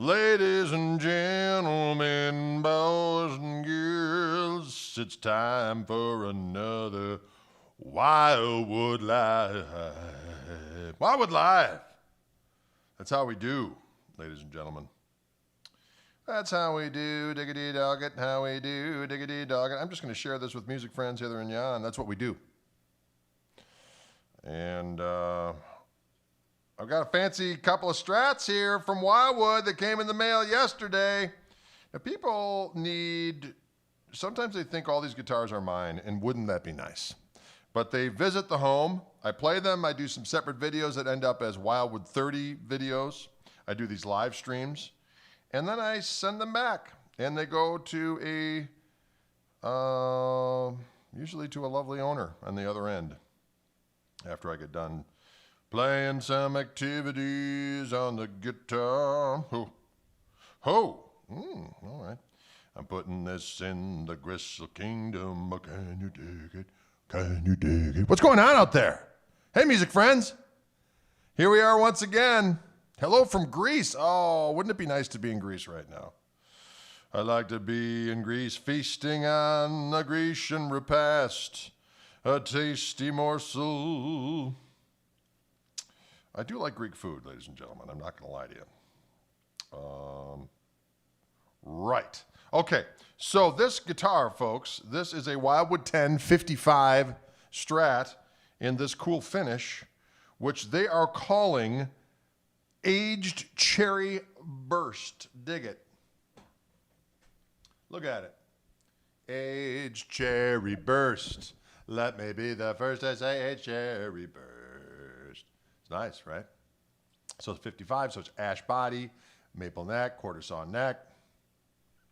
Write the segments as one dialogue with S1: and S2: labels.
S1: Ladies and gentlemen, boys and girls, it's time for another Wildwood Live. Wildwood Live. That's how we do, ladies and gentlemen. That's how we do, diggity dog it, how we do, diggity dog it. I'm just going to share this with music friends hither and yon. That's what we do. And I've got a fancy couple of Strats here from Wildwood that came in the mail yesterday. Now, people sometimes they think all these guitars are mine, and wouldn't that be nice? But they visit the home. I play them. I do some separate videos that end up as Wildwood 30 videos. I do these live streams. And then I send them back. And they go to usually to a lovely owner on the other end after I get done playing some activities on the guitar. All right. I'm putting this in the Gristle Kingdom. Can you dig it? Can you dig it? What's going on out there? Hey, music friends. Here we are once again. Hello from Greece. Oh, wouldn't it be nice to be in Greece right now? I'd like to be in Greece feasting on a Grecian repast, a tasty morsel. I do like Greek food, ladies and gentlemen. I'm not going to lie to you. Right. Okay. So this guitar, folks, this is a Wildwood 1055 Strat in this cool finish, which they are calling Aged Cherry Burst. Dig it. Look at it. Aged Cherry Burst. Let me be the first to say Aged Cherry Burst. Nice, right? So it's 55, so it's ash body, maple neck, quarter saw neck.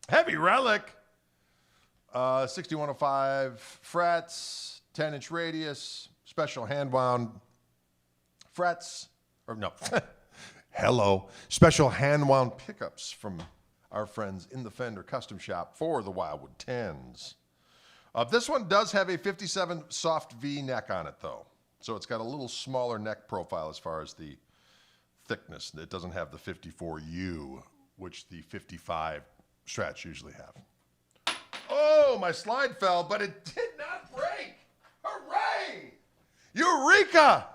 S1: Heavy relic. 6105 frets, 10-inch radius, special hand-wound frets. Or no, hello. Special hand-wound pickups from our friends in the Fender custom shop for the Wildwood 10s. This one does have a 57 soft V neck on it, though. So it's got a little smaller neck profile as far as the thickness. It doesn't have the 54U, which the 55 Strats usually have. Oh, my slide fell, but it did not break. Hooray! Eureka!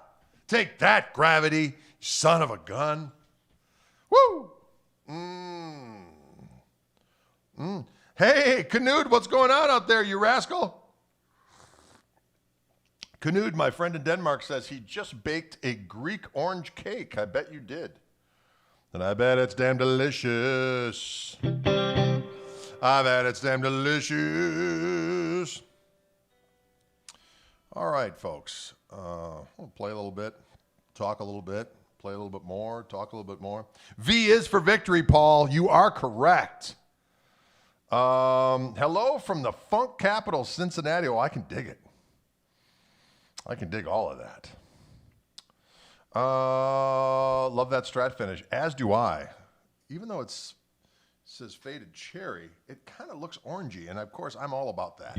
S1: Take that, gravity, son of a gun. Woo! Hey, Canood, what's going on out there, you rascal? Canood, my friend in Denmark, says he just baked a Greek orange cake. I bet you did. And I bet it's damn delicious. I bet it's damn delicious. All right, folks. We'll play a little bit, talk a little bit, play a little bit more, talk a little bit more. V is for victory, Paul. You are correct. Hello from the funk capital, Cincinnati. Oh, I can dig it. I can dig all of that. Love that Strat finish, as do I. Even though it says faded cherry, it kind of looks orangey, and of course, I'm all about that.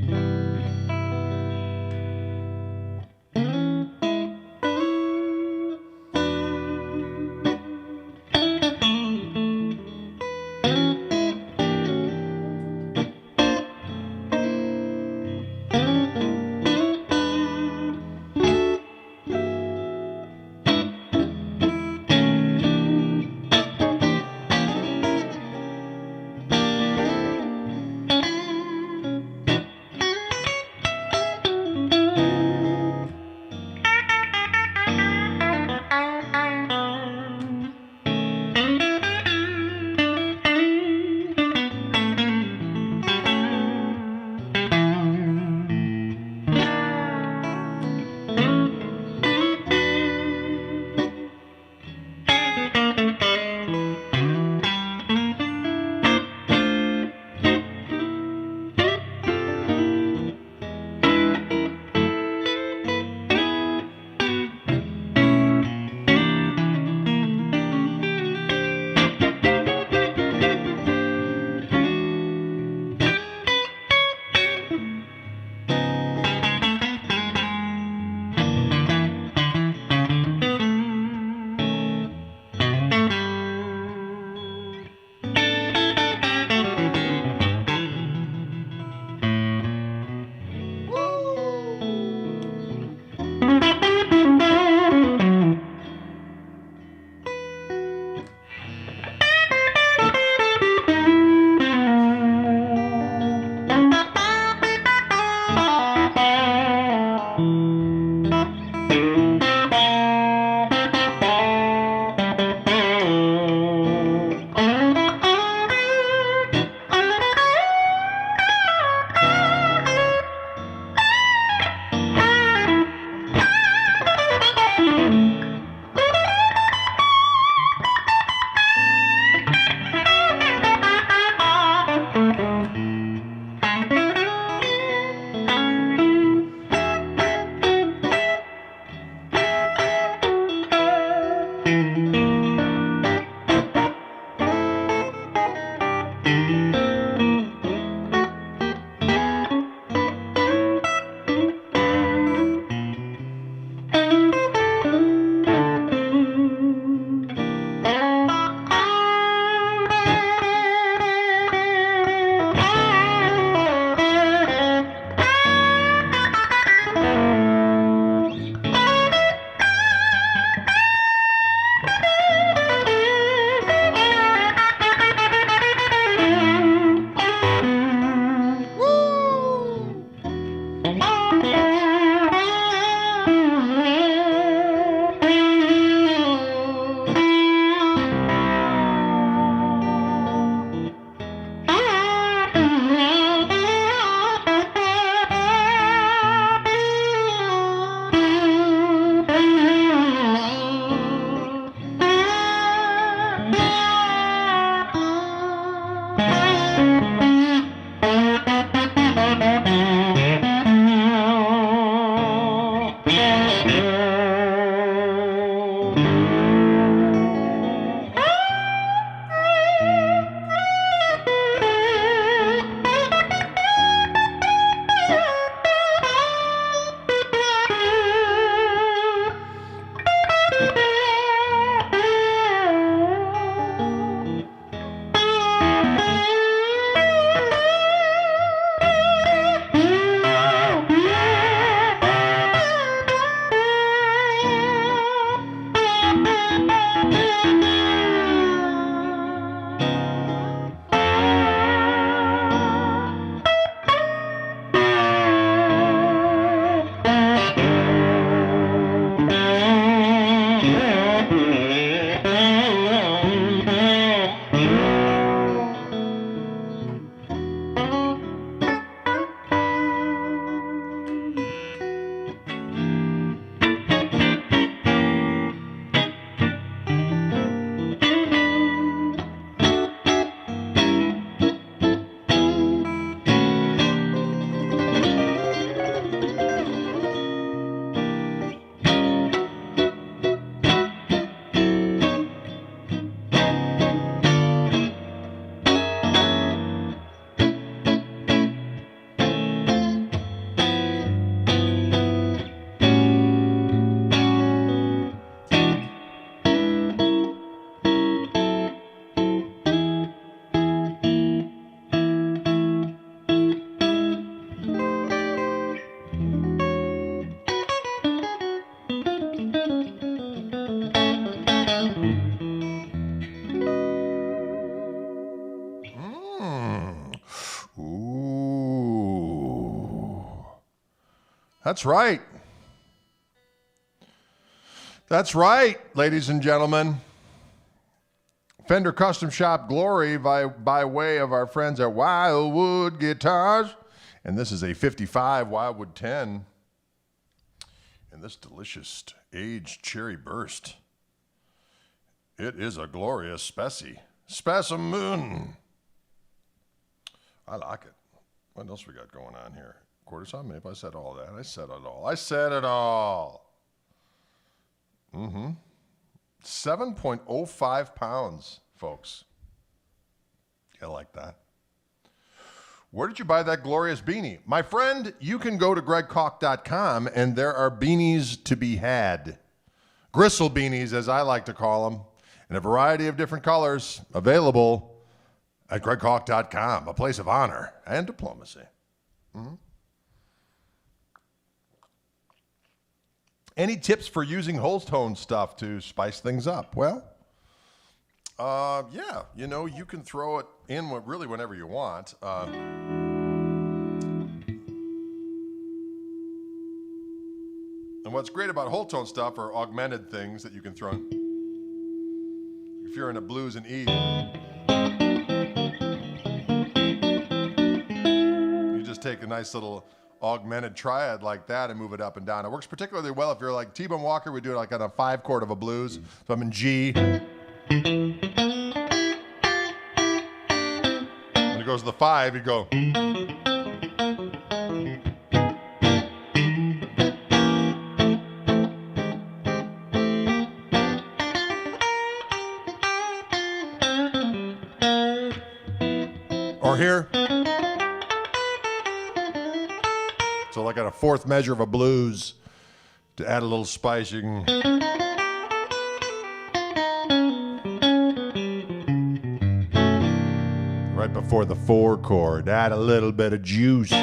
S1: That's right. That's right, ladies and gentlemen. Fender Custom Shop Glory by way of our friends at Wildwood Guitars. And this is a 55 Wildwood 10. And this delicious aged cherry burst. It is a glorious specimen. I like it. What else we got going on here? Quarter saw maybe I said all that. I said it all. 7.05 pounds, folks. I like that. Where did you buy that glorious beanie? My friend, you can go to gregkoch.com and there are beanies to be had. Gristle beanies, as I like to call them, in a variety of different colors, available at gregkoch.com, a place of honor and diplomacy. Any tips for using whole tone stuff to spice things up? Well, yeah, you know, you can throw it in really whenever you want. And what's great about whole tone stuff are augmented things that you can throw in. If you're in a blues and E, you just take a nice little augmented triad like that and move it up and down. It works particularly well if you're like T-Bone Walker would do it like on a 5 chord of a blues. So I'm in G. When it goes to the 5, you go. Or here. So like on a 4th measure of a blues, to add a little spice, you can. Right before the 4 chord, add a little bit of juice. You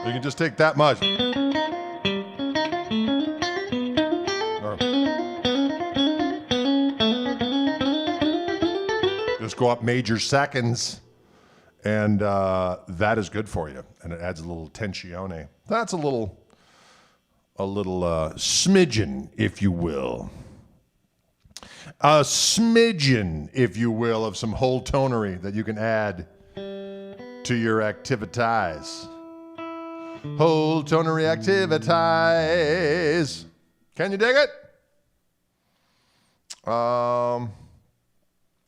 S1: can just take that much. Or just go up major seconds. And that is good for you, and it adds a little tensione. That's a little smidgen, if you will. A smidgen, if you will, of some whole tonery that you can add to your activities. Whole tonery activities. Can you dig it?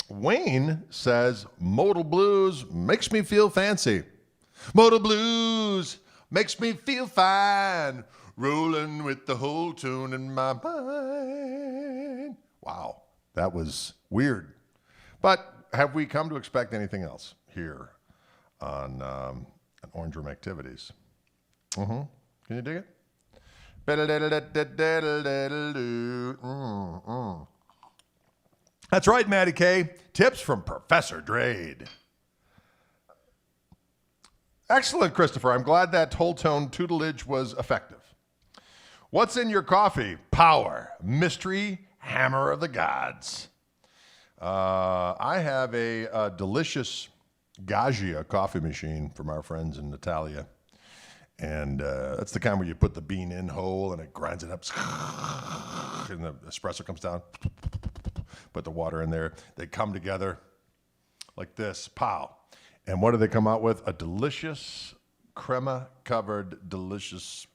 S1: Wayne says, modal blues makes me feel fancy. Modal blues makes me feel fine. Rolling with the whole tune in my mind. Wow, that was weird. But have we come to expect anything else here on Orange Room Activities? Can you dig it? That's right, Matty K. Tips from Professor Drade. Excellent, Christopher. I'm glad that whole tone tutelage was effective. What's in your coffee? Power. Mystery. Hammer of the gods. I have a delicious Gaggia coffee machine from our friends in Natalia. And that's the kind where you put the bean in whole and it grinds it up. And the espresso comes down. Put the water in there. They come together like this. Pow. And what do they come out with? A delicious, crema-covered, delicious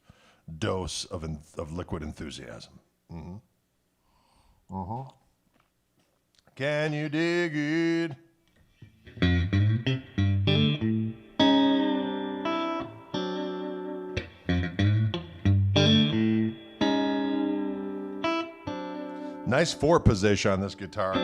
S1: dose of liquid enthusiasm. Can you dig it? Nice 4 position on this guitar.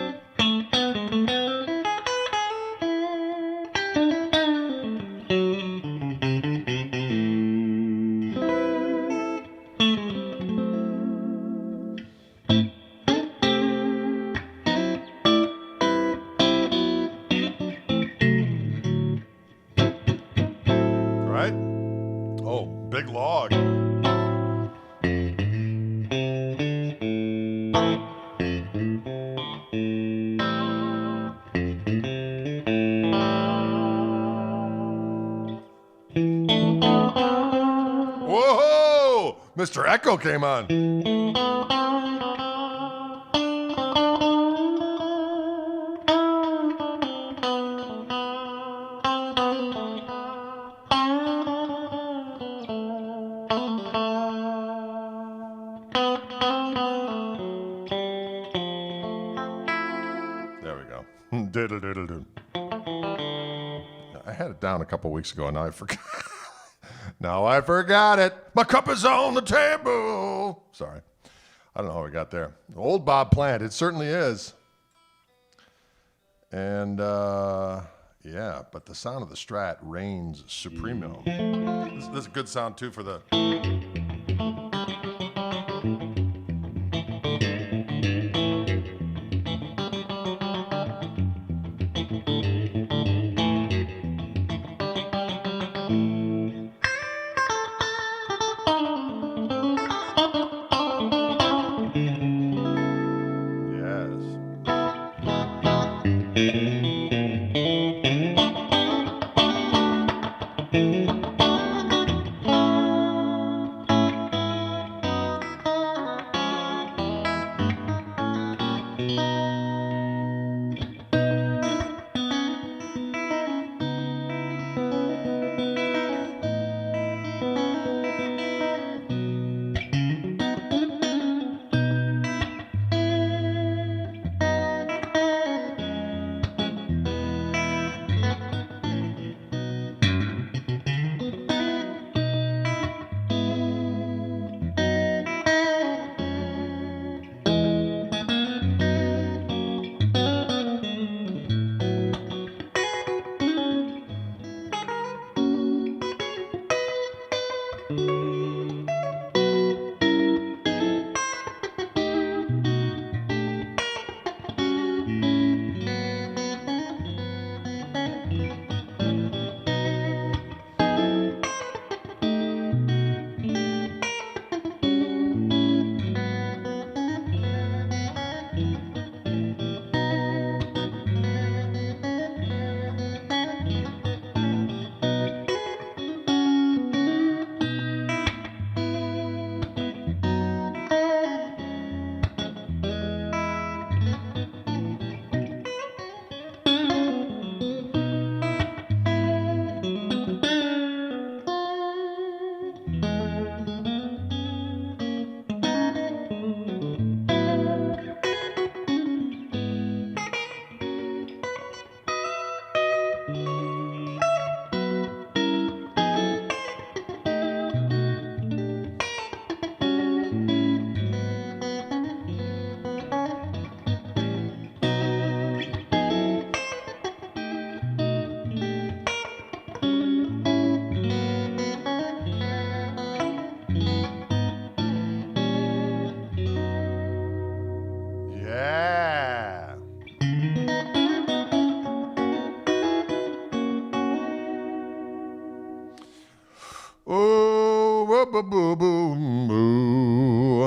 S1: Right? Oh, big log. Mr. Echo came on. There we go. Diddle diddle diddle. I had it down a couple weeks ago, and now I forgot. Now I forgot it. My cup is on the table. Sorry. I don't know how we got there. Old Bob Plant. It certainly is. And, yeah, but the sound of the Strat reigns supremo. This is a good sound, too, for the...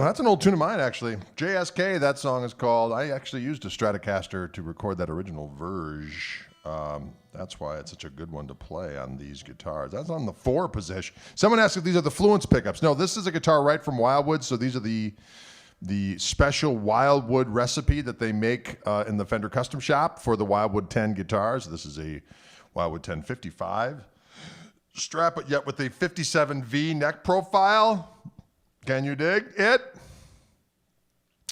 S1: That's an old tune of mine, actually. JSK, that song is called. I actually used a Stratocaster to record that original verge. That's why it's such a good one to play on these guitars. That's on the 4 position. Someone asked if these are the Fluence pickups. No, this is a guitar right from Wildwood, so these are the special Wildwood recipe that they make in the Fender Custom Shop for the Wildwood 10 guitars. This is a Wildwood 1055 Strat, but yet with a 57V neck profile. Can you dig it?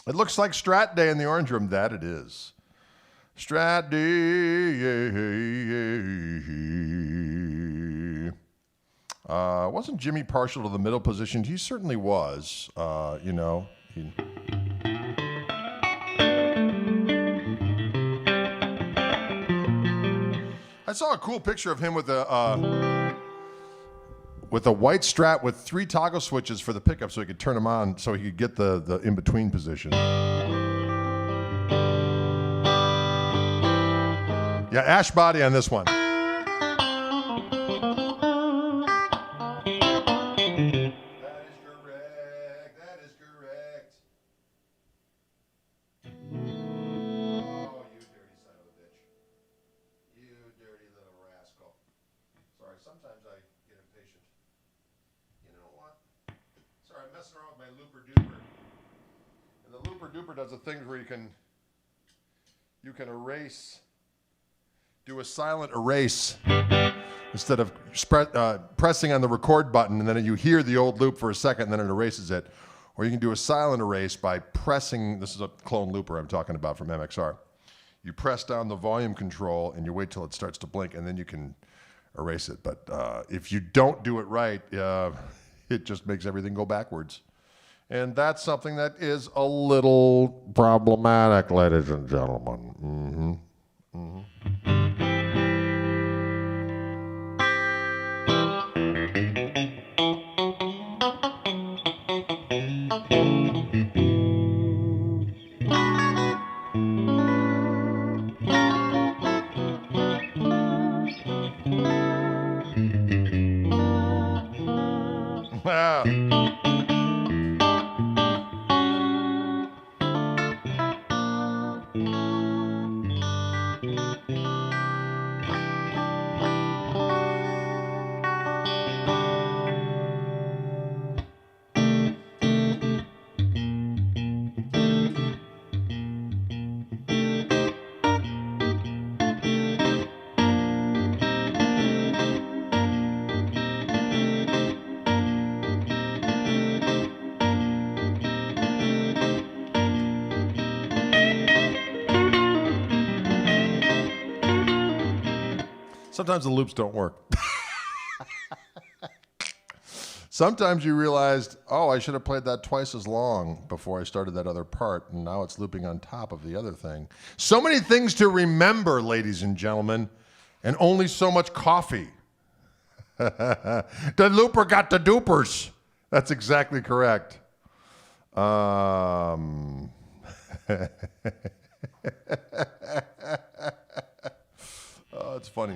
S1: It looks like Strat Day in the Orange Room. That it is. Strat Day. Wasn't Jimmy partial to the middle position? He certainly was, you know. I saw a cool picture of him with a white Strat with 3 toggle switches for the pickup so he could turn them on so he could get the in-between position. Yeah, ash body on this one. Sometimes I get impatient. You know what? Sorry, I messing around with my looper duper. And the looper duper does a thing where you can erase, do a silent erase instead of pressing on the record button, and then you hear the old loop for a second and then it erases it. Or you can do a silent erase by pressing, this is a clone looper I'm talking about from MXR. You press down the volume control and you wait till it starts to blink and then you can erase it. But if you don't do it right, it just makes everything go backwards. And that's something that is a little problematic, ladies and gentlemen. Sometimes the loops don't work. Sometimes you realized, oh, I should have played that twice as long before I started that other part, and now it's looping on top of the other thing. So many things to remember, ladies and gentlemen, and only so much coffee. The looper got the dupers. That's exactly correct. Oh, it's funny.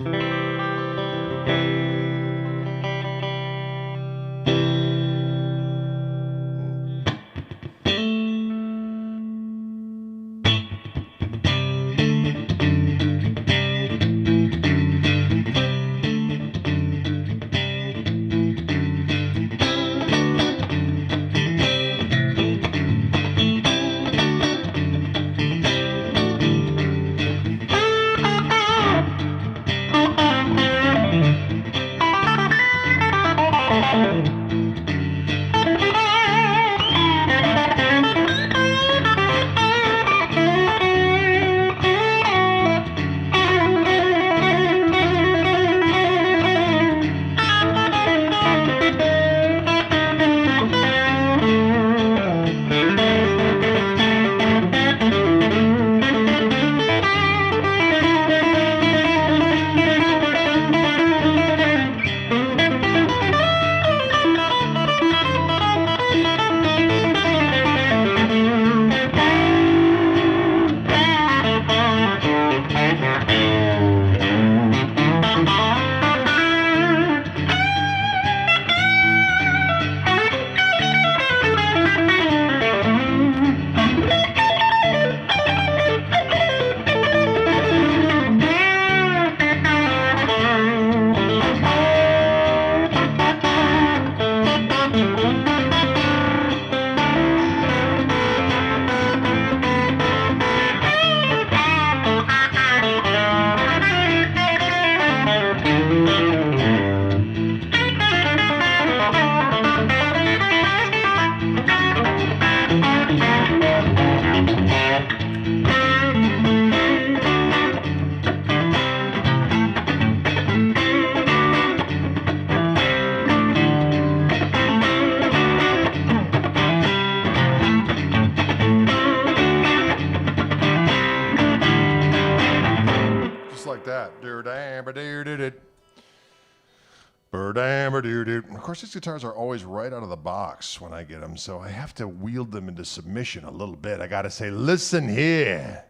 S1: Of course, these guitars are always right out of the box when I get them, so I have to wield them into submission a little bit. I gotta say, listen here.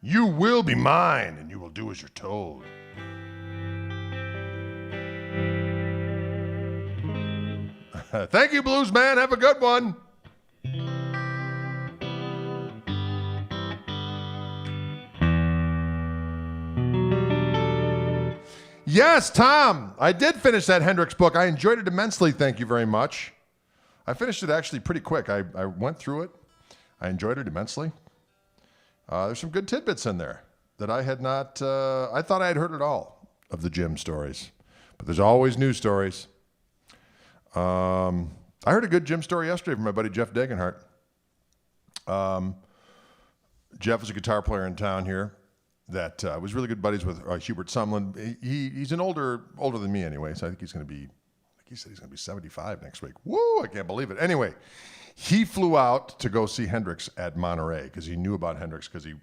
S1: You will be mine, and you will do as you're told. Thank you, Blues Man. Have a good one. Yes, Tom, I did finish that Hendrix book. I enjoyed it immensely. Thank you very much. I finished it actually pretty quick. I went through it. I enjoyed it immensely. There's some good tidbits in there that I had not, I thought I had heard it all of the Jim stories. But there's always new stories. I heard a good Jim story yesterday from my buddy Jeff Degenhart. Jeff is a guitar player in town here that was really good buddies with Hubert Sumlin. He's an older than me anyway, so I think he's going to be, he said he's going to be 75 next week. Woo, I can't believe it. Anyway, he flew out to go see Hendrix at Monterey because he knew about Hendrix because he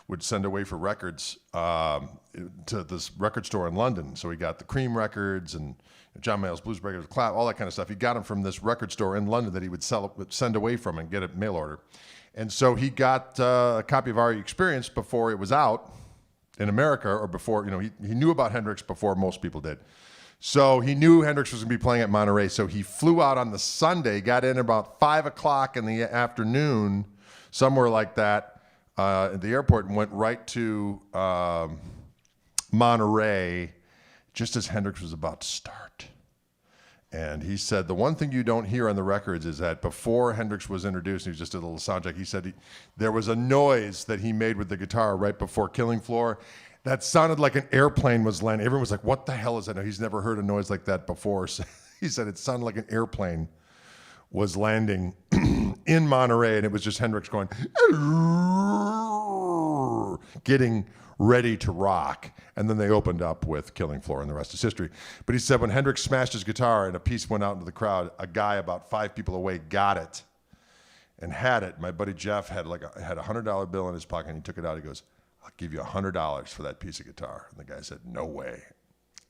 S1: would send away for records to this record store in London. So he got the Cream records and John Mayall's Blues Breakers, Clap, all that kind of stuff. He got them from this record store in London that he would send away from and get a mail order. And so he got a copy of Our Experience before it was out in America, or before, he knew about Hendrix before most people did. So he knew Hendrix was going to be playing at Monterey. So he flew out on the Sunday, got in about 5 o'clock in the afternoon, somewhere like that, at the airport, and went right to Monterey just as Hendrix was about to start. And he said the one thing you don't hear on the records is that before Hendrix was introduced, he just did a little sound check, he said there was a noise that he made with the guitar right before Killing Floor that sounded like an airplane was landing. Everyone was like, what the hell is that? He's never heard a noise like that before. So he said it sounded like an airplane was landing in Monterey, and it was just Hendrix going, getting ready to rock. And then they opened up with Killing Floor, and the rest is history. But he said when Hendrix smashed his guitar and a piece went out into the crowd, a guy about 5 people away got it and had it. My buddy Jeff had a $100 bill in his pocket, and he took it out. He goes, I'll give you $100 for that piece of guitar. And the guy said, no way.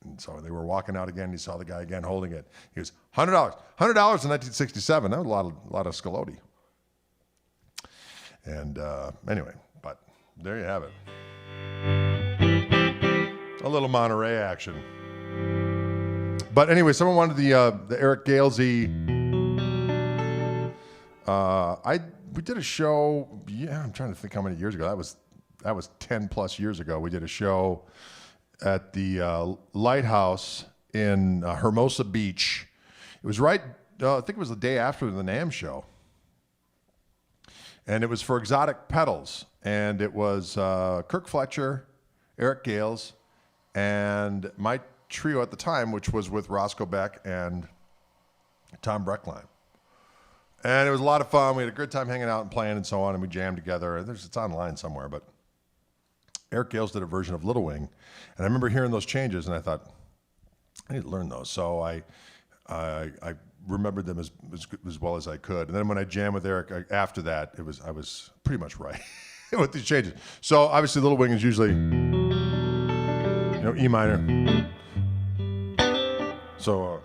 S1: And so they were walking out again. He saw the guy again holding it. He goes, $100. $100 in 1967. That was a lot of Scaloti. And anyway, but there you have it. A little Monterey action. But anyway, someone wanted the Eric Galesy. We did a show. Yeah, I'm trying to think how many years ago. That was 10 plus years ago. We did a show at the Lighthouse in Hermosa Beach. It was I think it was the day after the NAMM show. And it was for Exotic Pedals. And it was Kirk Fletcher, Eric Gales, and my trio at the time, which was with Roscoe Beck and Tom Breckline. And it was a lot of fun. We had a good time hanging out and playing and so on, and we jammed together. It's online somewhere, but Eric Gales did a version of Little Wing, and I remember hearing those changes, and I thought, I need to learn those. So I remembered them as well as I could. And then when I jammed with Eric after that, I was pretty much right with these changes. So obviously Little Wing is usually, E minor. So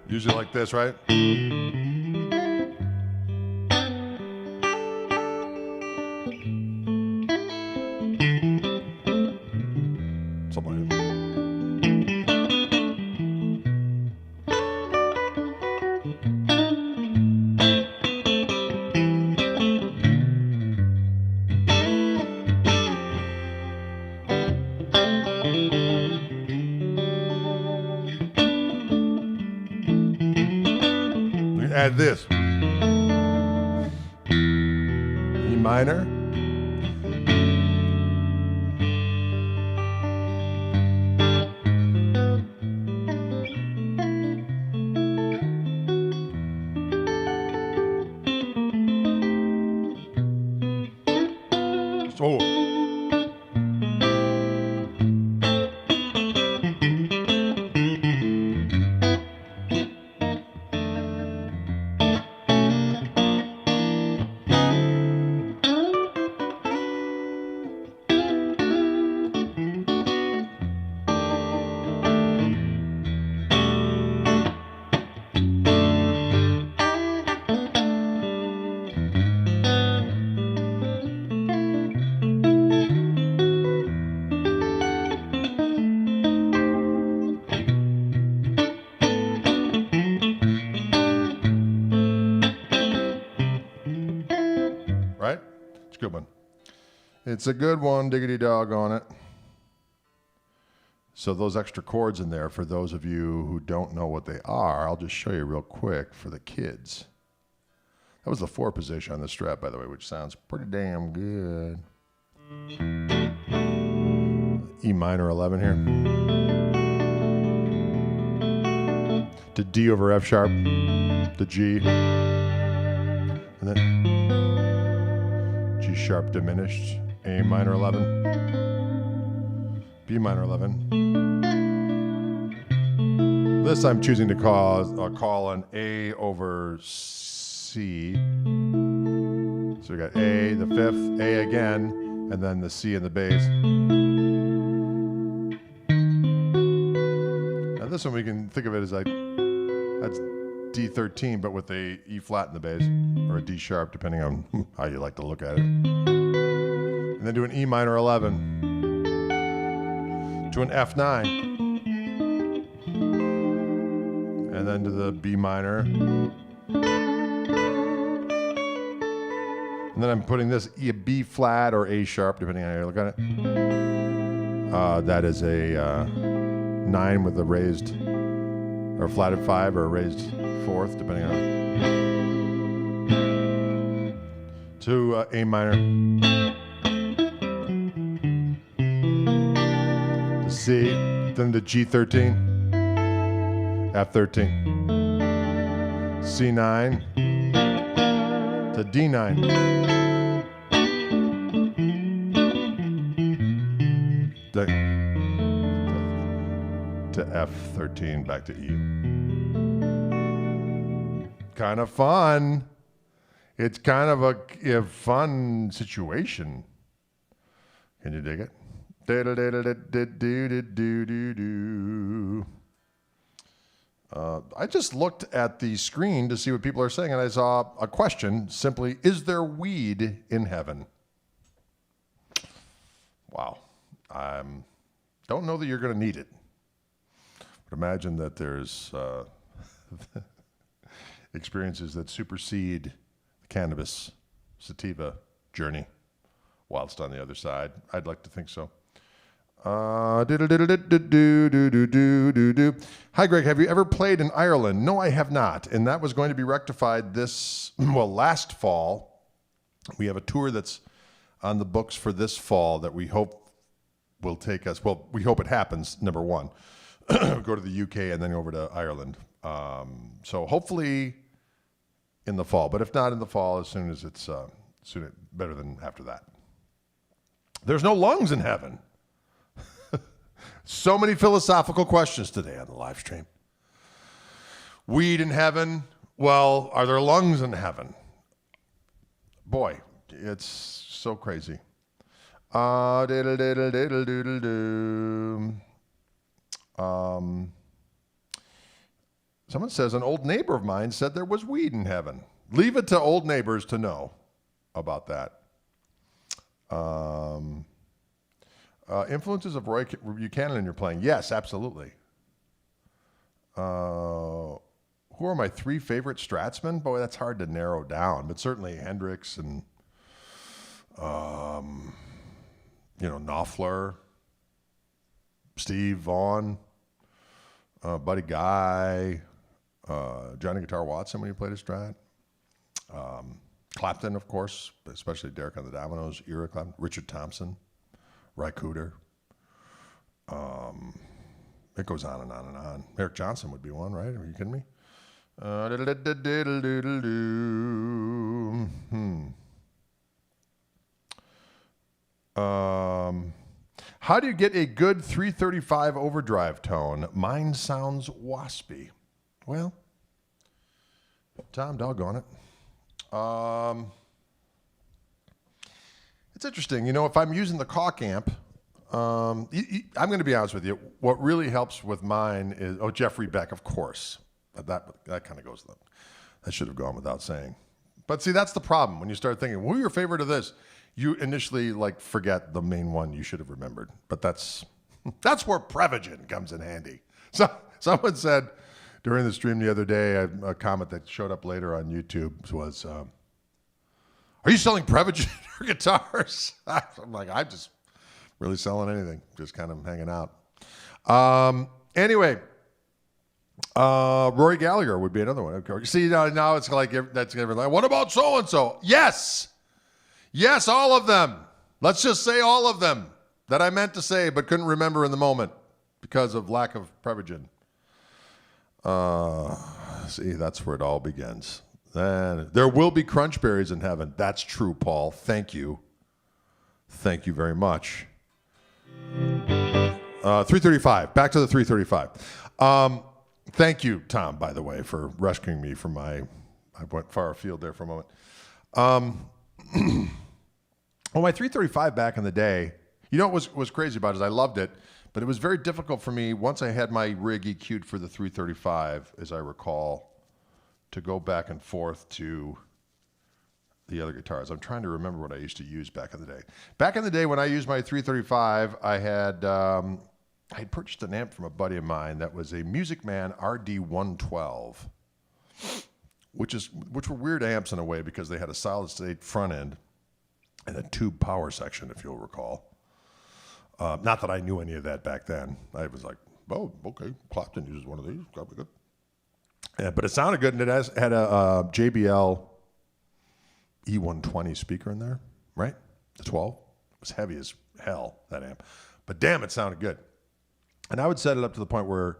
S1: usually like this, right? Something like that. Add this. E minor. Oh. Right? It's a good one. It's a good one, diggity dog on it. So those extra chords in there, for those of you who don't know what they are, I'll just show you real quick for the kids. That was the 4 position on the Strat, by the way, which sounds pretty damn good. E minor 11 here. To D over F sharp, to G, and then G sharp diminished, A minor 11, B minor 11. This I'm choosing to call an A over C. So we got A, the 5th, A again, and then the C in the bass. Now this one we can think of it as like, that's D13, but with a E flat in the bass, or a D sharp, depending on how you like to look at it. And then do an E minor 11 to an F9, and then to the B minor. And then I'm putting this E, B flat or A sharp, depending on how you look at it. That is a 9 with a raised, or flatted 5, or a raised 4th, depending on it. To A minor. To C, then to G13, F13, C9, to D9, to F13, back to E. Kind of fun. It's kind of a fun situation. Can you dig it? I just looked at the screen to see what people are saying, and I saw a question simply, is there weed in heaven? Wow. Don't know that you're going to need it. But imagine that there's experiences that supersede the cannabis sativa journey whilst on the other side. I'd like to think so. Hi, Greg. Have you ever played in Ireland? No, I have not. And that was going to be rectified last fall. We have a tour that's on the books for this fall that we hope will take us. Well, we hope it happens, number one. Go to the UK and then over to Ireland. So hopefully in the fall. But if not in the fall, as soon as it's better than after that. There's no lungs in heaven. So many philosophical questions today on the live stream. Weed in heaven. Well, are there lungs in heaven? Boy, it's so crazy. Someone says an old neighbor of mine said there was weed in heaven. Leave it to old neighbors to know about that. Influences of Roy Buchanan in your playing. Yes, absolutely. Who are my 3 favorite Stratsmen? Boy, that's hard to narrow down, but certainly Hendrix and, Knopfler, Steve Vaughan, Buddy Guy, Johnny Guitar Watson when he played a Strat. Clapton, of course, especially Derek on the Dominoes, era Clapton, Richard Thompson. Ry Cooder. It goes on and on and on. Eric Johnson would be one, right? Are you kidding me? How do you get a good 335 overdrive tone? Mine sounds waspy. Well, Tom, doggone it. It's interesting. If I'm using the Koch amp, I'm going to be honest with you. What really helps with mine is, Jeffrey Beck, of course. That kind of goes, that should have gone without saying. But see, that's the problem. When you start thinking, who's your favorite of this? You initially forget the main one you should have remembered. But that's where Prevagen comes in handy. So someone said during the stream the other day, a comment that showed up later on YouTube was, are you selling Prevagen guitars? I'm like, I'm just really selling anything, just kind of hanging out. Anyway, Rory Gallagher would be another one. Okay. See, now it's like that's everything. What about so-and-so? Yes, all of them. Let's just say all of them that I meant to say but couldn't remember in the moment because of lack of prevision. See, that's where it all begins. Then there will be crunch berries in heaven. That's true, Paul. Thank you. Thank you very much. 335. Back to the 335. Thank you, Tom, by the way, for rescuing me from I went far afield there for a moment. Well, my 335 back in the day, you know what was crazy about it is I loved it, but it was very difficult for me once I had my rig EQ'd for the 335, as I recall, to go back and forth to the other guitars. I'm trying to remember what I used to use back in the day. Back in the day when I used my 335, I had purchased an amp from a buddy of mine that was a Music Man RD112, which were weird amps in a way because they had a solid state front end and a tube power section, if you'll recall. Not that I knew any of that back then. I was like, oh, okay, Clapton uses one of these, probably good. Yeah, but it sounded good, and it had a JBL E120 speaker in there, right? The 12. It was heavy as hell, that amp. But damn, it sounded good. And I would set it up to the point where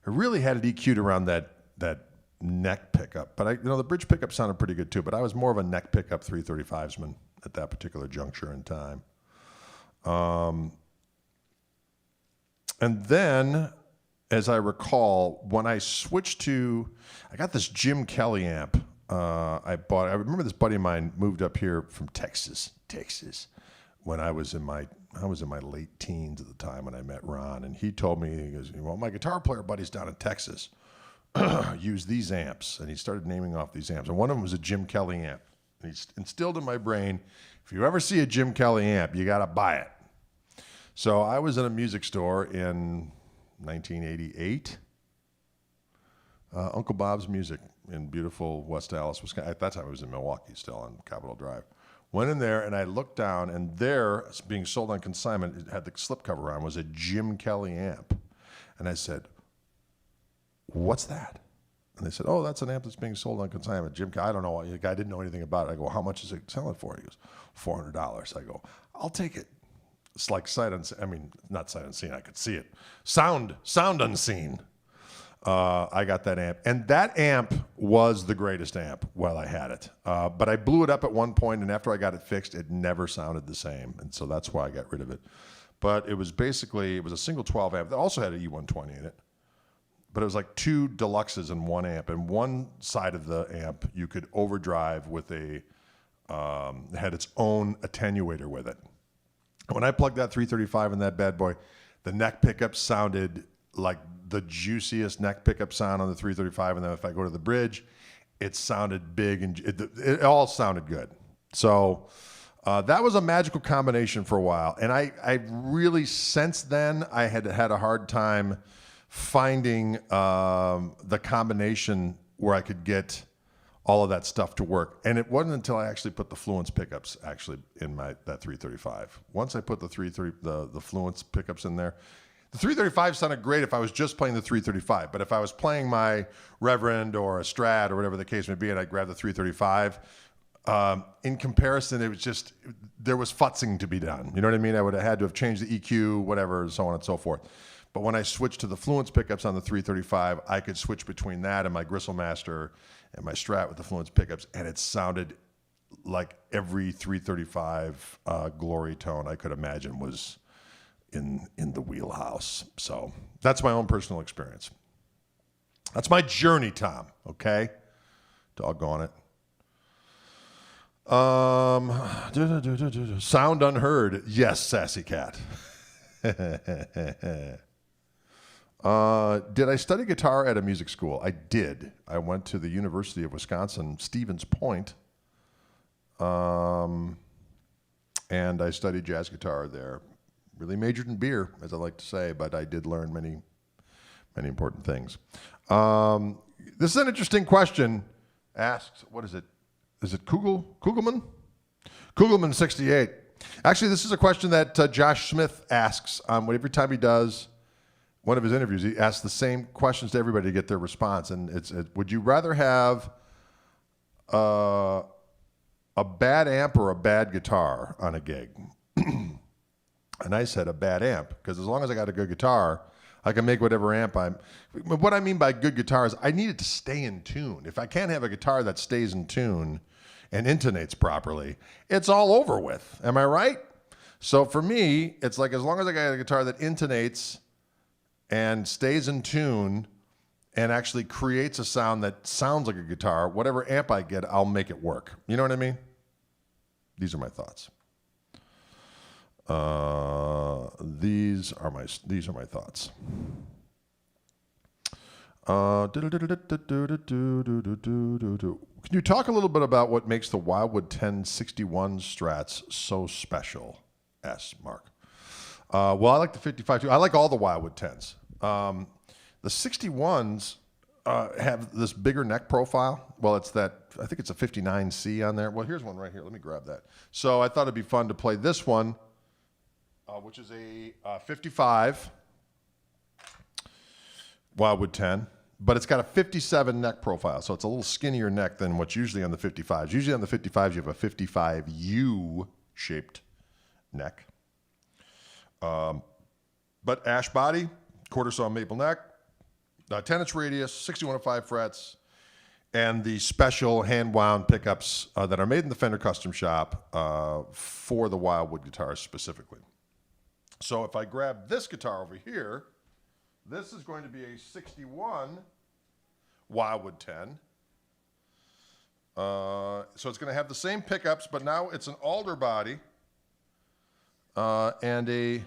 S1: I really had it EQ'd around that neck pickup. But the bridge pickup sounded pretty good too, but I was more of a neck pickup 335s-man at that particular juncture in time. And then, as I recall, when I switched I got this Jim Kelly amp. I remember this buddy of mine moved up here from Texas, when I was in my late teens at the time when I met Ron, and he told me, he goes, well, my guitar player buddy's down in Texas use these amps, and he started naming off these amps, and one of them was a Jim Kelly amp. And he instilled in my brain, if you ever see a Jim Kelly amp, you got to buy it. So I was in a music store in 1988, Uncle Bob's Music in beautiful West Dallas, Wisconsin. At that time, I was in Milwaukee still on Capitol Drive. Went in there, and I looked down, and there, being sold on consignment, it had the slipcover on, was a Jim Kelly amp. And I said, what's that? And they said, oh, that's an amp that's being sold on consignment. Jim Kelly, I don't know. The guy didn't know anything about it. I go, how much is it selling for? He goes, $400. I go, I'll take it. It's like sight unseen. I mean, not sight unseen. I could see it. Sound unseen. I got that amp. And that amp was the greatest amp while I had it. But I blew it up at one point, and after I got it fixed, it never sounded the same. And so that's why I got rid of it. But it was a single 12 amp that also had an E120 in it. But it was like two deluxes in one amp. And one side of the amp, you could overdrive with it had its own attenuator with it. When I plugged that 335 in that bad boy, the neck pickup sounded like the juiciest neck pickup sound on the 335, and then if I go to the bridge, it sounded big, and it all sounded good. So that was a magical combination for a while, and I really, since then, I had had a hard time finding the combination where I could get all of that stuff to work. And it wasn't until I actually put the Fluence pickups actually in that 335. Once I put the Fluence pickups in there, the 335 sounded great if I was just playing the 335. But if I was playing my Reverend or a Strat or whatever the case may be, and I grabbed the 335, in comparison, it was just, there was futzing to be done. You know what I mean? I would have had to have changed the EQ, whatever, so on and so forth. But when I switched to the Fluence pickups on the 335, I could switch between that and my Gristlemaster and my Strat with the Fluence pickups, and it sounded like every 335 glory tone I could imagine was in the wheelhouse. So that's my own personal experience. That's my journey, Tom, okay? Doggone it. Sound unheard. Yes, Sassy Cat. Did I study guitar at a music school? I did. I went to the University of Wisconsin, Stevens Point, and I studied jazz guitar there. Really majored in beer, as I like to say, but I did learn many, many important things. This is an interesting question. Asked, what is it? Is it Kugelman? Kugelman 68. Actually, this is a question that Josh Smith asks every time he does one of his interviews, he asked the same questions to everybody to get their response. And would you rather have a bad amp or a bad guitar on a gig? And I said a bad amp, because as long as I got a good guitar, I can make whatever amp what I mean by good guitar is I need it to stay in tune. If I can't have a guitar that stays in tune and intonates properly, it's all over with. Am I right? So for me, it's like as long as I got a guitar that intonates and stays in tune and actually creates a sound that sounds like a guitar, whatever amp I get, I'll make it work. You know what I mean? These are my thoughts. These are my thoughts. Can you talk a little bit about what makes the Wildwood 1061 Strats so special? S. Mark. Well, I like the 55 too. I like all the Wildwood 10s. The 61s have this bigger neck profile. Well, it's that, I think it's a 59C on there. Well, here's one right here. Let me grab that. So I thought it'd be fun to play this one, which is a 55 Wildwood 10, but it's got a 57 neck profile. So it's a little skinnier neck than what's usually on the 55s. Usually on the 55s, you have a 55U-shaped neck. But ash body, quarter saw maple neck, 10-inch radius, 61.5 frets, and the special hand-wound pickups that are made in the Fender Custom Shop for the Wildwood guitars specifically. So if I grab this guitar over here, this is going to be a 61 Wildwood 10. So it's going to have the same pickups, but now it's an alder body and a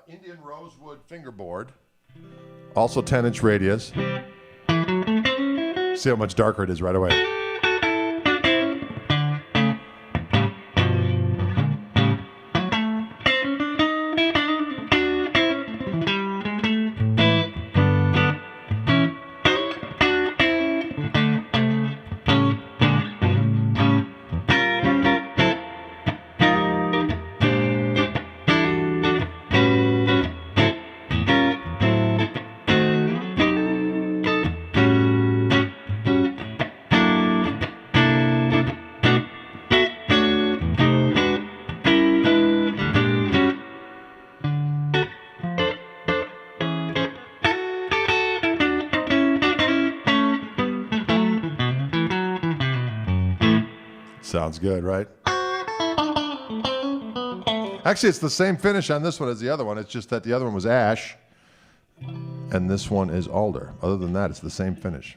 S1: Indian rosewood fingerboard, also 10-inch radius. See how much darker it is right away. Sounds good, right? Actually, it's the same finish on this one as the other one. It's just that the other one was ash, and this one is alder. Other than that, it's the same finish.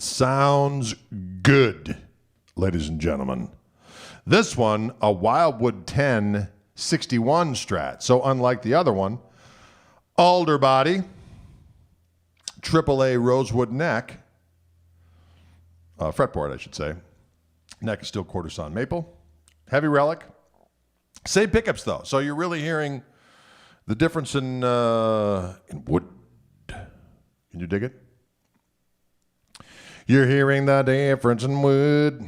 S1: It sounds good, ladies and gentlemen. This one, a Wildwood 1061 Strat. So unlike the other one, alder body, AAA rosewood neck, fretboard, I should say. Neck is still quarter sawn maple. Heavy relic. Same pickups, though. So you're really hearing the difference in wood. Can you dig it? You're hearing the difference in wood.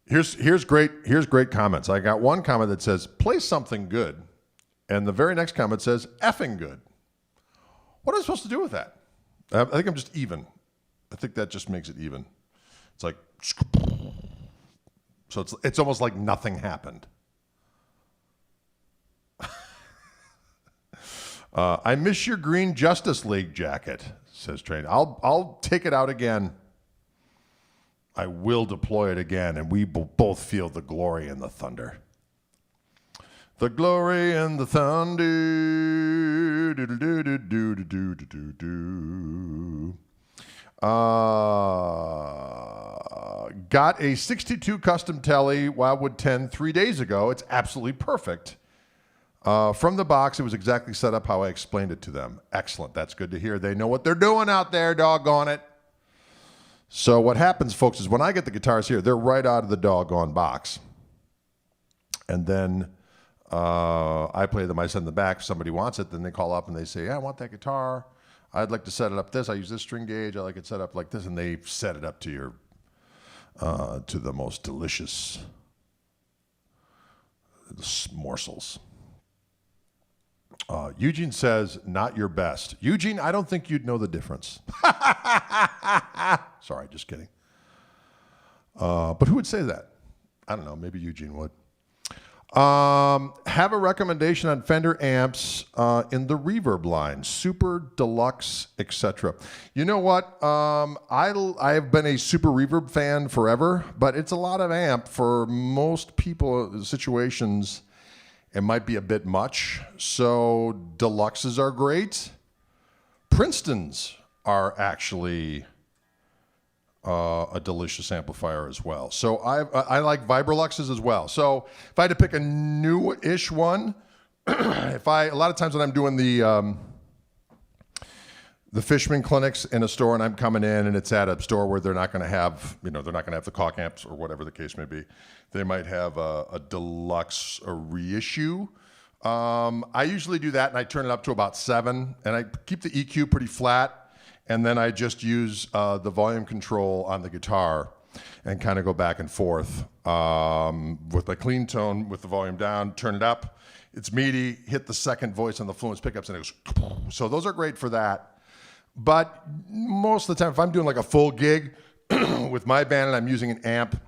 S1: Here's great comments. I got one comment that says, play something good. And the very next comment says, effing good. What am I supposed to do with that? I think I'm just even. I think that just makes it even. It's like, so it's almost like nothing happened. I miss your green Justice League jacket, says Train. I'll take it out again. I will deploy it again, and we will both feel the glory and the thunder. The glory and the thunder. Got a 62 custom telly Wildwood 10 3 days ago. It's absolutely perfect. From the box, it was exactly set up how I explained it to them. Excellent. That's good to hear. They know what they're doing out there, doggone it. So what happens, folks, is when I get the guitars here, they're right out of the doggone box. And then I play them. I send them back. If somebody wants it, then they call up and they say, yeah, I want that guitar. I'd like to set it up this. I use this string gauge. I like it set up like this. And they set it up to your, to the most delicious morsels. Eugene says, not your best. Eugene, I don't think you'd know the difference. Sorry, just kidding. But who would say that? I don't know. Maybe Eugene would. Have a recommendation on Fender amps in the reverb line, super, deluxe, etc. You know what? I've been a super reverb fan forever, but it's a lot of amp for most people. Situations, it might be a bit much. So deluxes are great. Princeton's are actually a delicious amplifier as well. So I like Vibroluxes as well. So if I had to pick a new-ish one, a lot of times when I'm doing the Fishman clinics in a store and I'm coming in and it's at a store where they're not going to have, they're not going to have the Koch amps or whatever the case may be. They might have a deluxe, a reissue. I usually do that and I turn it up to about 7 and I keep the EQ pretty flat. And then I just use the volume control on the guitar and kind of go back and forth with my clean tone with the volume down, turn it up. It's meaty, hit the second voice on the Fluence pickups and it goes, so those are great for that. But most of the time, if I'm doing like a full gig with my band and I'm using an amp,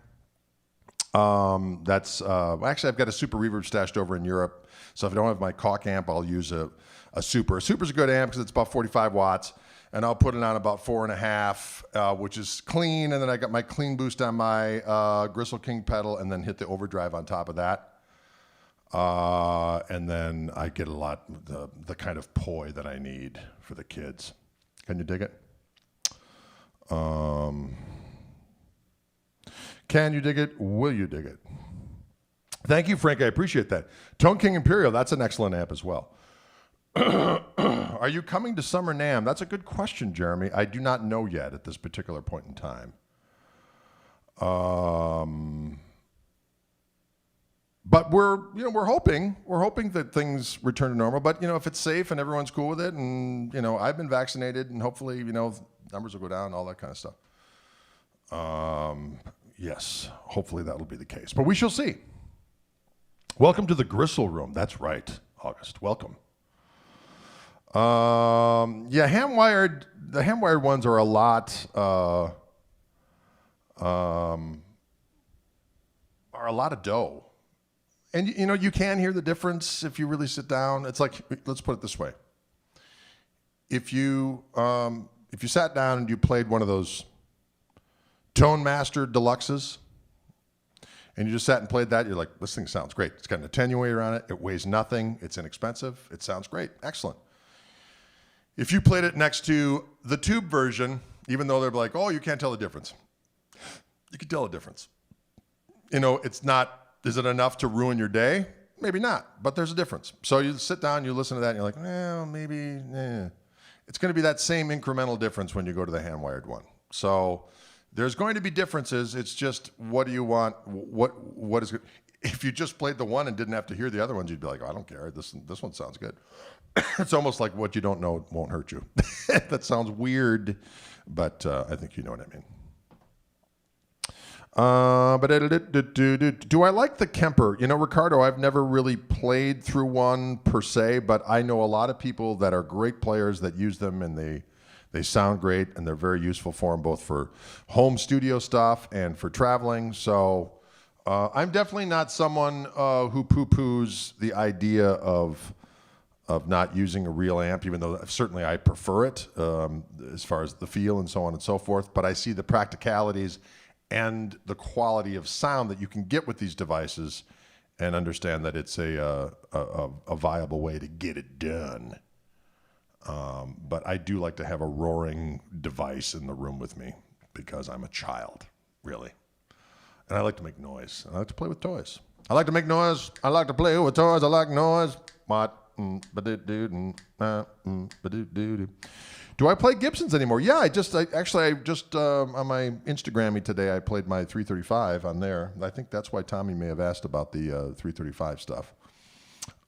S1: actually I've got a super reverb stashed over in Europe. So if I don't have my Koch amp, I'll use a super. A super's a good amp because it's about 45 watts. And I'll put it on about 4.5, which is clean. And then I got my clean boost on my Gristle King pedal and then hit the overdrive on top of that. And then I get a lot, the kind of poi that I need for the kids. Can you dig it? Can you dig it? Will you dig it? Thank you, Frank. I appreciate that. Tone King Imperial, that's an excellent amp as well. Are you coming to Summer NAMM? That's a good question, Jeremy. I do not know yet at this particular point in time. But we're hoping that things return to normal. But if it's safe and everyone's cool with it, and I've been vaccinated, and hopefully numbers will go down, all that kind of stuff. Yes, hopefully that'll be the case. But we shall see. Welcome to the Gristle Room. That's right, August. Welcome. The ham-wired ones are a lot of dough. And you can hear the difference if you really sit down. It's like, let's put it this way. If you sat down and you played one of those Tone Master Deluxes and you just sat and played that, you're like, this thing sounds great. It's got an attenuator on it. It weighs nothing. It's inexpensive. It sounds great. Excellent. If you played it next to the tube version, even though they're like, oh, you can't tell the difference. You can tell the difference. You know, it's not, is it enough to ruin your day? Maybe not, but there's a difference. So you sit down, you listen to that, and you're like, well, maybe, It's going to be that same incremental difference when you go to the hand-wired one. So there's going to be differences. It's just, what do you want? What is good? If you just played the one and didn't have to hear the other ones, you'd be like, oh, I don't care. This one sounds good. It's almost like what you don't know won't hurt you. That sounds weird, but I think you know what I mean. Do I like the Kemper? You know, Ricardo, I've never really played through one per se, but I know a lot of people that are great players that use them, and they sound great, and they're very useful for them, both for home studio stuff and for traveling. So I'm definitely not someone who poo-poos the idea of not using a real amp, even though certainly I prefer it as far as the feel and so on and so forth. But I see the practicalities and the quality of sound that you can get with these devices, and understand that it's a viable way to get it done. But I do like to have a roaring device in the room with me, because I'm a child, really. And I like to make noise. I like to play with toys. I like to make noise. I like to play with toys. I like noise. What? Do I play Gibsons anymore? Yeah, I just on my Instagram today, I played my 335 on there. I think that's why Tommy may have asked about the 335 stuff.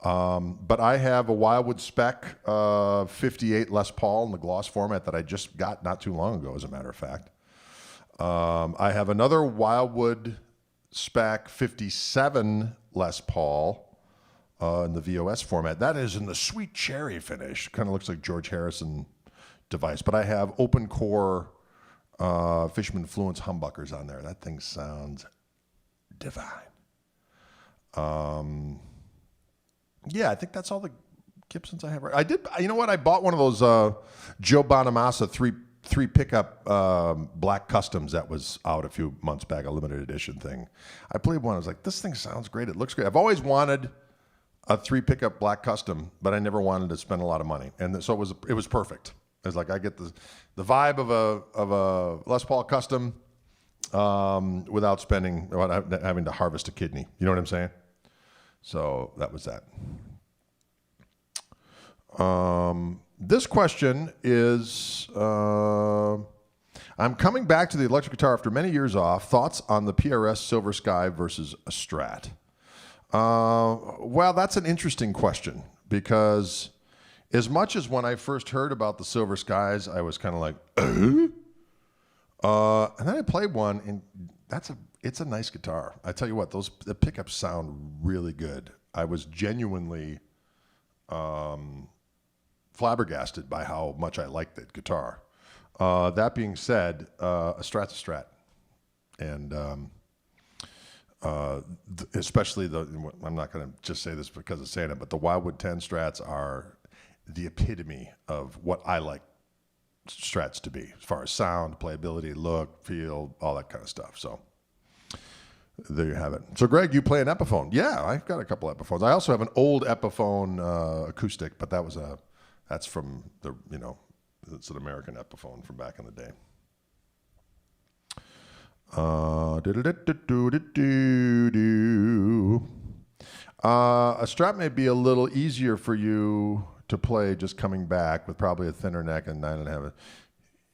S1: But I have a Wildwood spec 58 Les Paul in the gloss format that I just got not too long ago, as a matter of fact. I have another Wildwood spec 57 Les Paul in the VOS format. That is in the sweet cherry finish. Kind of looks like George Harrison device. But I have open core Fishman Fluence humbuckers on there. That thing sounds divine. Yeah, I think that's all the Gibsons I have. I did. You know what? I bought one of those Joe Bonamassa three pickup black customs that was out a few months back, a limited edition thing. I played one. I was like, this thing sounds great. It looks great. I've always wanted a 3 pickup black custom, but I never wanted to spend a lot of money, and so it was perfect. It was like, I get the vibe of a Les Paul custom without having to harvest a kidney. You know what I'm saying? So that was that. This question is, I'm coming back to the electric guitar after many years off. Thoughts on the PRS Silver Sky versus a Strat? Well, that's an interesting question, because as much as when I first heard about the Silver Skies, I was kind of like, and then I played one, and it's a nice guitar. I tell you what, the pickups sound really good. I was genuinely flabbergasted by how much I liked that guitar. That being said, a Strat's a Strat, and especially I'm not going to just say this because of saying it, but the Wildwood 10 Strats are the epitome of what I like Strats to be, as far as sound, playability, look, feel, all that kind of stuff. So there you have it. So Greg, you play an Epiphone? Yeah, I've got a couple Epiphones. I also have an old Epiphone acoustic, but that's from it's an American Epiphone from back in the day. A Strat may be a little easier for you to play just coming back with probably a thinner neck and 9.5.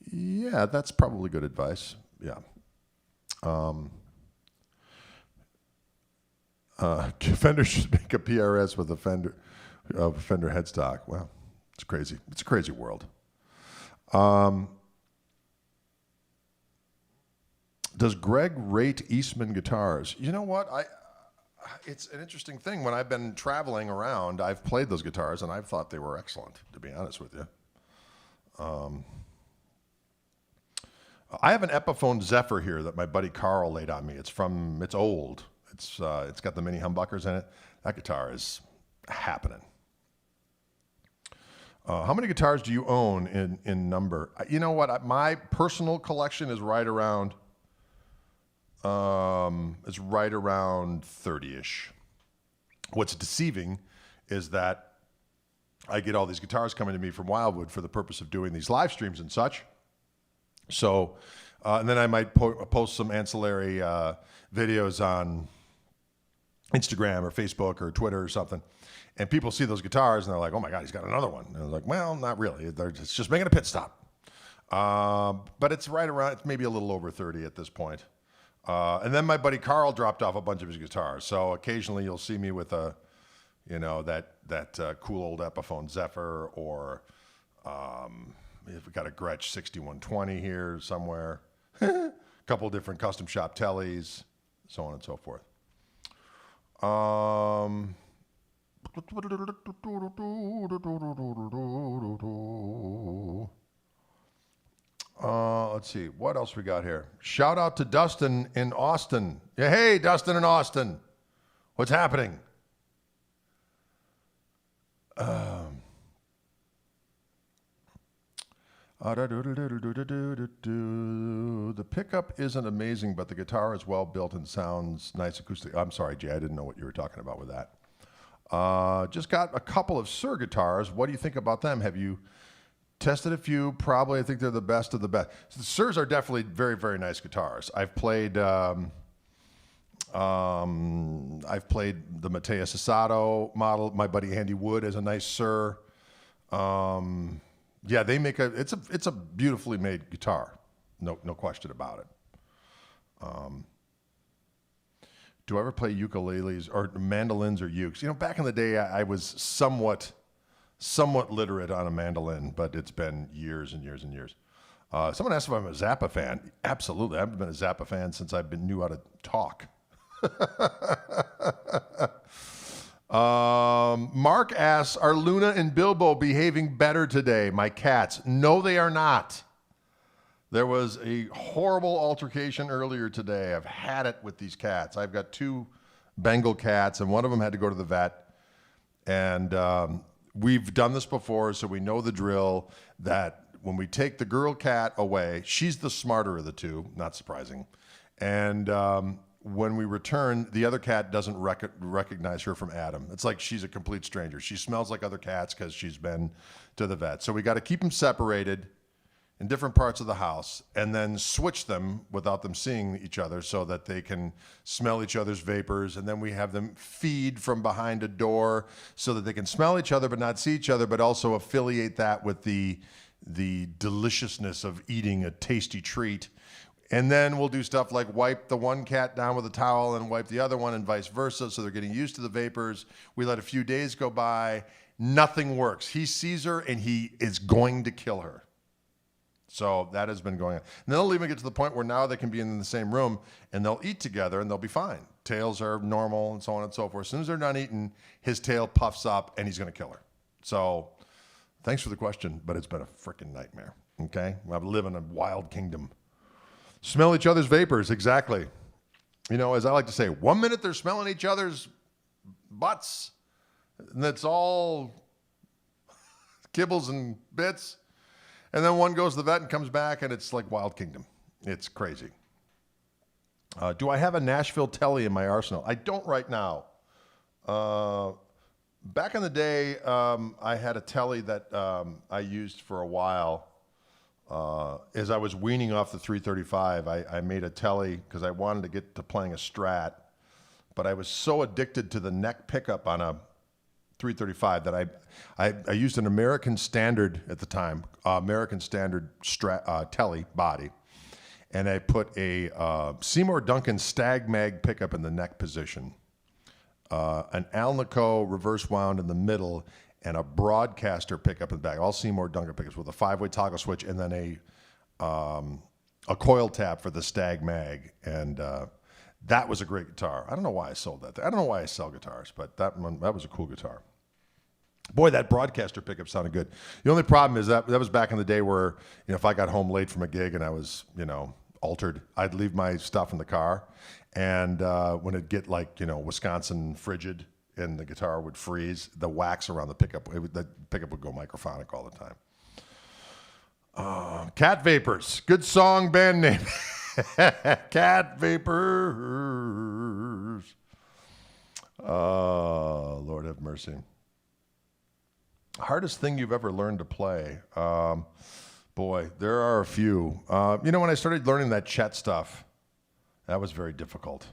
S1: Yeah, that's probably good advice. Yeah. Fender should make a PRS with a Fender headstock. Wow, it's crazy. It's a crazy world. Does Greg rate Eastman guitars? You know what? It's an interesting thing. When I've been traveling around, I've played those guitars, and I've thought they were excellent, to be honest with you. I have an Epiphone Zephyr here that my buddy Carl laid on me. It's old. It's got the mini humbuckers in it. That guitar is happening. How many guitars do you own in number? You know what? My personal collection is right around is right around 30-ish. What's deceiving is that I get all these guitars coming to me from Wildwood for the purpose of doing these live streams and such. So, and then I might post some ancillary videos on Instagram or Facebook or Twitter or something. And people see those guitars and they're like, oh my God, he's got another one. And I was like, well, not really. It's just making a pit stop. But it's right around, it's maybe a little over 30 at this point. And then my buddy Carl dropped off a bunch of his guitars. So occasionally you'll see me with a, you know, that cool old Epiphone Zephyr, or we've got a Gretsch 6120 here somewhere, a couple different custom shop tellies, so on and so forth. Let's see, what else we got here? Shout out to Dustin in Austin. Yeah, hey, Dustin in Austin. What's happening? The pickup isn't amazing, but the guitar is well built and sounds nice acoustic. I'm sorry, Jay, I didn't know what you were talking about with that. Just got a couple of Sir guitars. What do you think about them? Have you tested a few? Probably. I think they're the best of the best. So the Sirs are definitely very, very nice guitars. I've played the Mateus Asado model. My buddy Andy Wood is a nice Sir. Yeah, they make it's a beautifully made guitar. No question about it. Do I ever play ukuleles or mandolins or ukes? You know, back in the day, I was somewhat literate on a mandolin, but it's been years and years and years. Someone asked if I'm a Zappa fan. Absolutely. I've been a Zappa fan since knew how to talk. Mark asks, are Luna and Bilbo behaving better today? My cats. No, they are not. There was a horrible altercation earlier today. I've had it with these cats. I've got 2 Bengal cats, and one of them had to go to the vet. And we've done this before, so we know the drill that when we take the girl cat away, she's the smarter of the 2, not surprising. And when we return, the other cat doesn't recognize her from Adam. It's like she's a complete stranger. She smells like other cats because she's been to the vet. So we got to keep them separated in different parts of the house and then switch them without them seeing each other so that they can smell each other's vapors. And then we have them feed from behind a door so that they can smell each other but not see each other, but also affiliate that with the deliciousness of eating a tasty treat. And then we'll do stuff like wipe the one cat down with a towel and wipe the other one and vice versa. So they're getting used to the vapors. We let a few days go by. Nothing works. He sees her and he is going to kill her. So that has been going on. And then they'll even get to the point where now they can be in the same room and they'll eat together and they'll be fine. Tails are normal and so on and so forth. As soon as they're done eating, his tail puffs up and he's going to kill her. So thanks for the question, but it's been a freaking nightmare. Okay? I live in a wild kingdom. Smell each other's vapors, exactly. You know, as I like to say, 1 minute they're smelling each other's butts, and it's all kibbles and bits. And then one goes to the vet and comes back, and it's like Wild Kingdom. It's crazy. Do I have a Nashville telly in my arsenal? I don't right now. Back in the day, I had a telly that I used for a while. As I was weaning off the 335, I made a telly because I wanted to get to playing a Strat, but I was so addicted to the neck pickup on a 335 that I used an American Standard at the time, American Standard Strat telly body, and I put a Seymour Duncan Stag Mag pickup in the neck position, an Alnico reverse wound in the middle, and a broadcaster pickup in the back, all Seymour Duncan pickups with a 5-way toggle switch, and then a coil tap for the Stag Mag, and that was a great guitar. I don't know why I sold that. I don't know why I sell guitars, but that was a cool guitar. Boy, that broadcaster pickup sounded good. The only problem is that was back in the day where, you know, if I got home late from a gig and I was, you know, altered, I'd leave my stuff in the car, and when it'd get like, you know, Wisconsin frigid, and the guitar would freeze, the wax around the pickup, the pickup would go microphonic all the time. Cat Vapors, good song, band name. Cat vapors. Oh, Lord have mercy. Hardest thing you've ever learned to play? Boy, there are a few. When I started learning that Chet stuff, that was very difficult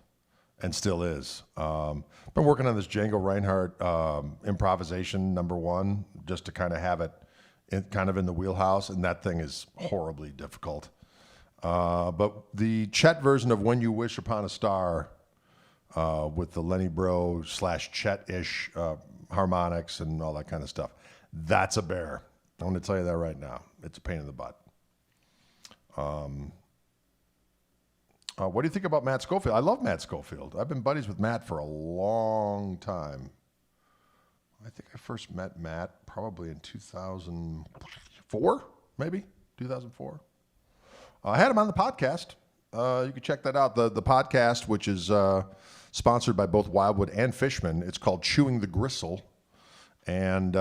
S1: and still is. Been working on this Django Reinhardt improvisation #1 just to kind of have it kind of in the wheelhouse, and that thing is horribly difficult. But the Chet version of When You Wish Upon a Star with the Lenny Bro / Chet-ish harmonics and all that kind of stuff, that's a bear. I'm going to tell you that right now. It's a pain in the butt. What do you think about Matt Schofield? I love Matt Schofield. I've been buddies with Matt for a long time. I think I first met Matt probably in 2004, maybe 2004. I had him on the podcast. You can check that out. The podcast, which is sponsored by both Wildwood and Fishman. It's called Chewing the Gristle. And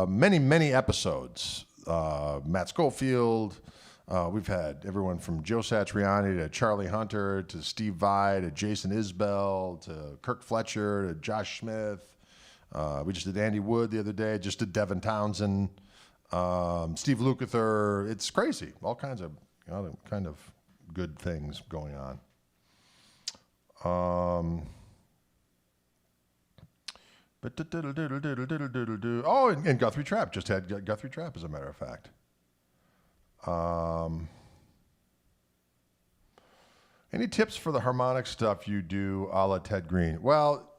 S1: many, many episodes. Matt Schofield. We've had everyone from Joe Satriani to Charlie Hunter to Steve Vai to Jason Isbell to Kirk Fletcher to Josh Smith. We just did Andy Wood the other day. Just did Devin Townsend. Steve Lukather. It's crazy. All kinds of good things going on. And Guthrie Trapp. Just had Guthrie Trapp, as a matter of fact. Any tips for the harmonic stuff you do a la Ted Green? Well,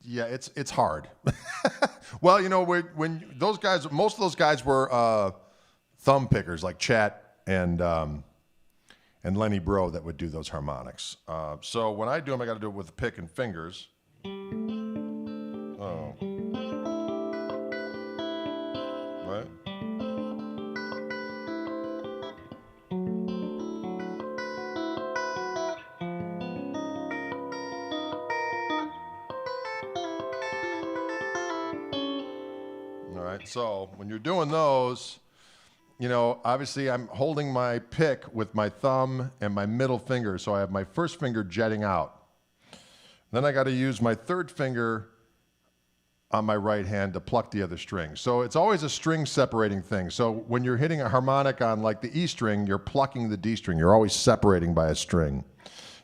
S1: yeah, it's hard. Well, when those guys, most of those guys were thumb pickers like Chet and Lenny Bro that would do those harmonics. So when I do them, I got to do it with the pick and fingers. Oh. Right? All right, so when you're doing those, obviously I'm holding my pick with my thumb and my middle finger, so I have my first finger jetting out. Then I got to use my third finger on my right hand to pluck the other string. So it's always a string separating thing. So when you're hitting a harmonic on like the E string, you're plucking the D string. You're always separating by a string.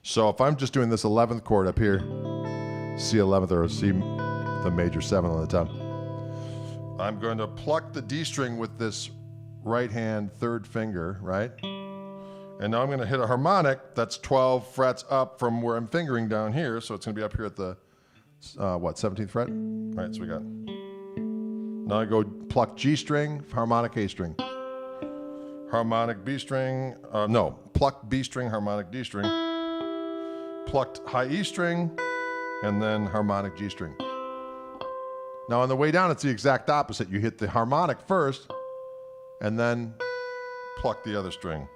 S1: So if I'm just doing this 11th chord up here, C 11th or C the major 7th on the top, I'm going to pluck the D string with this right hand third finger, right? And now I'm going to hit a harmonic that's 12 frets up from where I'm fingering down here. So it's going to be up here at the, 17th fret? All right, so we got. Now I go pluck G string, harmonic A string. Harmonic B string, pluck B string, harmonic D string. Plucked high E string, and then harmonic G string. Now on the way down, it's the exact opposite. You hit the harmonic first, and then pluck the other string.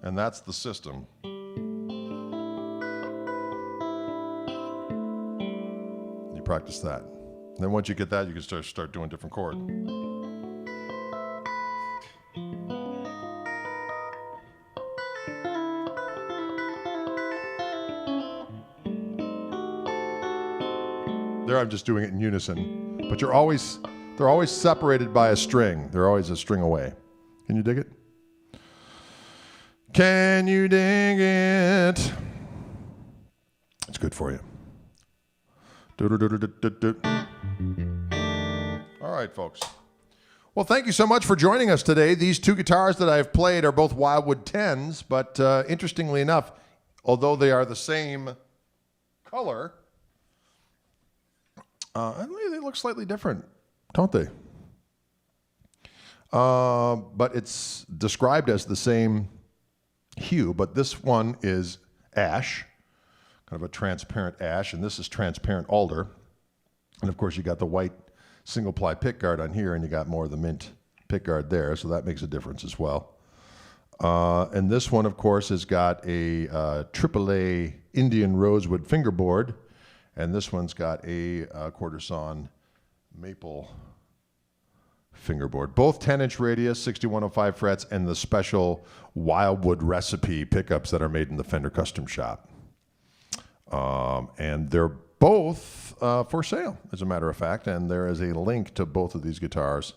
S1: And that's the system. You practice that. Then once you get that, you can start doing different chords. There I'm just doing it in unison. But they're always separated by a string. They're always a string away. Can you dig it? Can you dig it? It's good for you. All right, folks. Well, thank you so much for joining us today. These two guitars that I've played are both Wildwood 10s, but interestingly enough, although they are the same color, they look slightly different, don't they? But it's described as the same hue, but this one is ash, kind of a transparent ash, and this is transparent alder. And of course, you got the white single ply pickguard on here, and you got more of the mint pickguard there, so that makes a difference as well. And this one, of course, has got a AAA Indian rosewood fingerboard, and this one's got a quarter sawn maple fingerboard. Both 10-inch radius, 6105 frets, and the special Wildwood recipe pickups that are made in the Fender Custom Shop. And they're both for sale, as a matter of fact, and there is a link to both of these guitars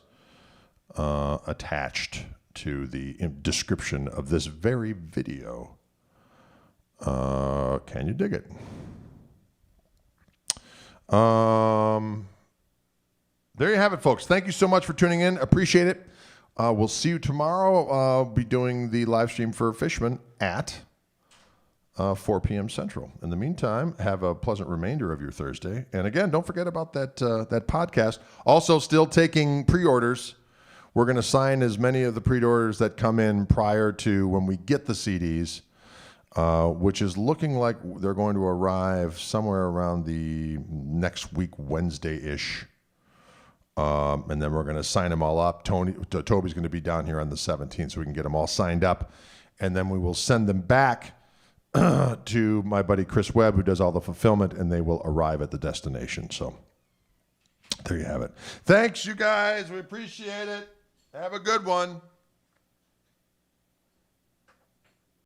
S1: attached to the description of this very video. Can you dig it? There you have it, folks. Thank you so much for tuning in. Appreciate it. We'll see you tomorrow. I'll be doing the live stream for Fishman at 4 p.m. Central. In the meantime, have a pleasant remainder of your Thursday. And again, don't forget about that podcast. Also, still taking pre-orders. We're going to sign as many of the pre-orders that come in prior to when we get the CDs, which is looking like they're going to arrive somewhere around the next week, Wednesday-ish. And then we're going to sign them all up. Toby's going to be down here on the 17th, so we can get them all signed up. And then we will send them back to my buddy Chris Webb, who does all the fulfillment, and they will arrive at the destination. So there you have it. Thanks, you guys. We appreciate it. Have a good one.